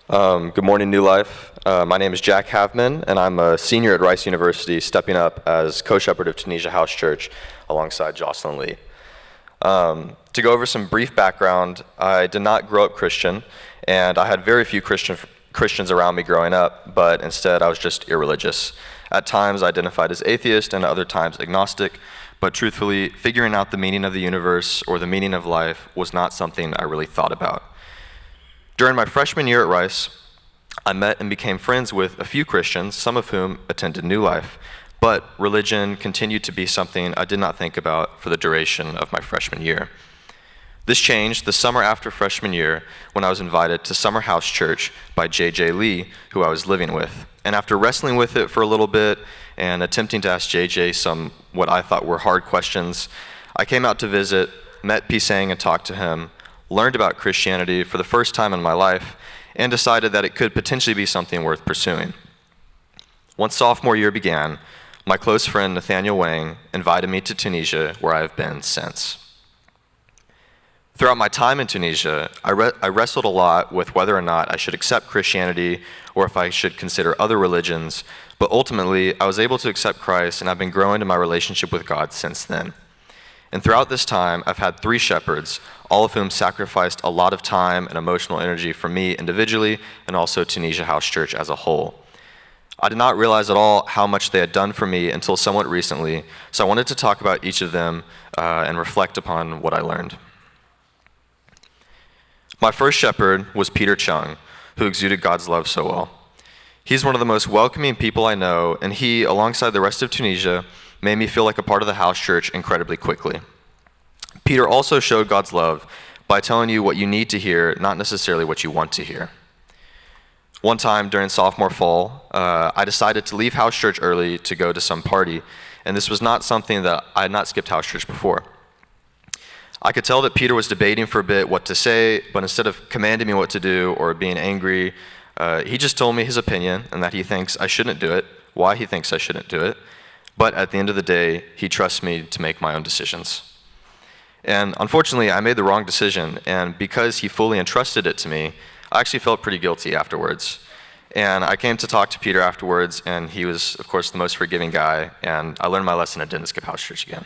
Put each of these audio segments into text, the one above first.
Good morning, New Life. My name is Jack Havemann, and I'm a senior at Rice University, stepping up as co-shepherd of Tunisia House Church alongside Jocelyn Lee. To go over some brief background, I did not grow up Christian, and I had very few Christians around me growing up, but instead I was just irreligious. At times I identified as atheist, and at other times agnostic, but truthfully, figuring out the meaning of the universe or the meaning of life was not something I really thought about. During my freshman year at Rice, I met and became friends with a few Christians, some of whom attended New Life, but religion continued to be something I did not think about for the duration of my freshman year. This changed the summer after freshman year when I was invited to Summer House Church by J.J. Lee, who I was living with. And after wrestling with it for a little bit and attempting to ask J.J. some what I thought were hard questions, I came out to visit, met Pisang and talked to him, learned about Christianity for the first time in my life, and decided that it could potentially be something worth pursuing. Once sophomore year began, my close friend Nathaniel Wang invited me to Tunisia, where I have been since. Throughout my time in Tunisia, I wrestled a lot with whether or not I should accept Christianity or if I should consider other religions, but ultimately I was able to accept Christ, and I've been growing in my relationship with God since then. And throughout this time, I've had 3 shepherds, all of whom sacrificed a lot of time and emotional energy for me individually and also Tunisia House Church as a whole. I did not realize at all how much they had done for me until somewhat recently, so I wanted to talk about each of them and reflect upon what I learned. My first shepherd was Peter Chung, who exuded God's love so well. He's one of the most welcoming people I know, and he, alongside the rest of Tunisia, made me feel like a part of the house church incredibly quickly. Peter also showed God's love by telling you what you need to hear, not necessarily what you want to hear. One time during sophomore fall, I decided to leave house church early to go to some party, and this was not something that I had not skipped house church before. I could tell that Peter was debating for a bit what to say, but instead of commanding me what to do or being angry, he just told me his opinion and that he thinks I shouldn't do it, why he thinks I shouldn't do it, but at the end of the day, he trusts me to make my own decisions. And unfortunately, I made the wrong decision, and because he fully entrusted it to me, I actually felt pretty guilty afterwards. And I came to talk to Peter afterwards, and he was, of course, the most forgiving guy, and I learned my lesson and didn't skip house church again.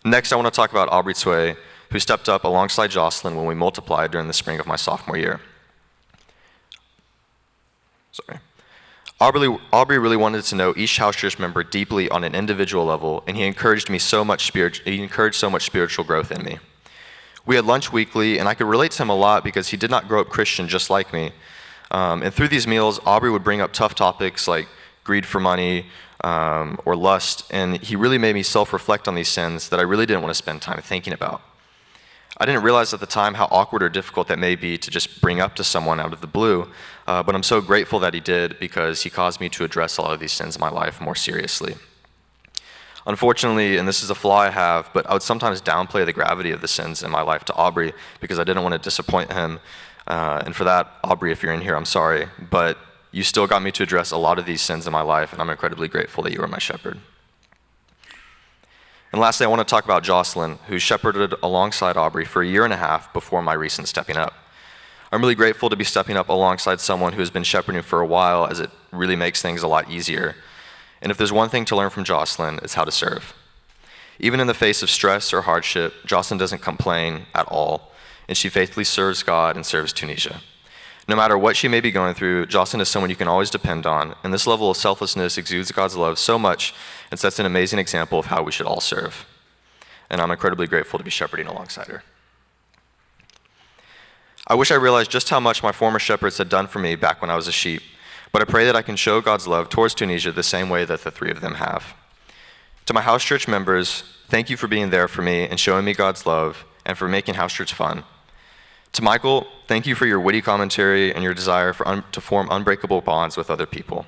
Next, I want to talk about Aubrey Tsui, who stepped up alongside Jocelyn when we multiplied during the spring of my sophomore year. Aubrey really wanted to know each house church member deeply on an individual level, and he encouraged so much spiritual growth in me. We had lunch weekly, and I could relate to him a lot because he did not grow up Christian just like me. And through these meals, Aubrey would bring up tough topics like greed for money or lust, and he really made me self-reflect on these sins that I really didn't want to spend time thinking about. I didn't realize at the time how awkward or difficult that may be to just bring up to someone out of the blue, but I'm so grateful that he did because he caused me to address a lot of these sins in my life more seriously. Unfortunately, and this is a flaw I have, but I would sometimes downplay the gravity of the sins in my life to Aubrey because I didn't want to disappoint him. And for that, Aubrey, if you're in here, I'm sorry, but you still got me to address a lot of these sins in my life, and I'm incredibly grateful that you were my shepherd. And lastly, I want to talk about Jocelyn, who shepherded alongside Aubrey for 1.5 years before my recent stepping up. I'm really grateful to be stepping up alongside someone who has been shepherding for a while, as it really makes things a lot easier. And if there's one thing to learn from Jocelyn, it's how to serve. Even in the face of stress or hardship, Jocelyn doesn't complain at all, and she faithfully serves God and serves Tunisia. No matter what she may be going through, Jocelyn is someone you can always depend on, and this level of selflessness exudes God's love so much and sets an amazing example of how we should all serve. And I'm incredibly grateful to be shepherding alongside her. I wish I realized just how much my former shepherds had done for me back when I was a sheep, but I pray that I can show God's love towards Tunisia the same way that the 3 of them have. To my house church members, thank you for being there for me and showing me God's love and for making house church fun. To Michael, thank you for your witty commentary and your desire to form unbreakable bonds with other people.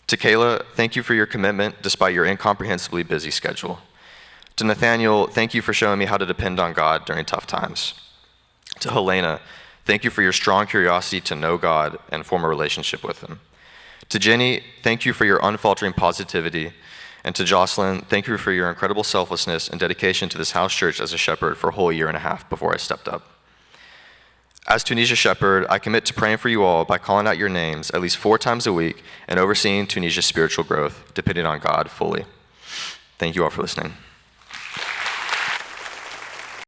To Kayla, thank you for your commitment despite your incomprehensibly busy schedule. To Nathaniel, thank you for showing me how to depend on God during tough times. To Helena, thank you for your strong curiosity to know God and form a relationship with Him. To Jenny, thank you for your unfaltering positivity. And to Jocelyn, thank you for your incredible selflessness and dedication to this house church as a shepherd for a whole 1.5 years before I stepped up. As Tunisia Shepherd, I commit to praying for you all by calling out your names at least 4 times a week and overseeing Tunisia's spiritual growth, depending on God fully. Thank you all for listening.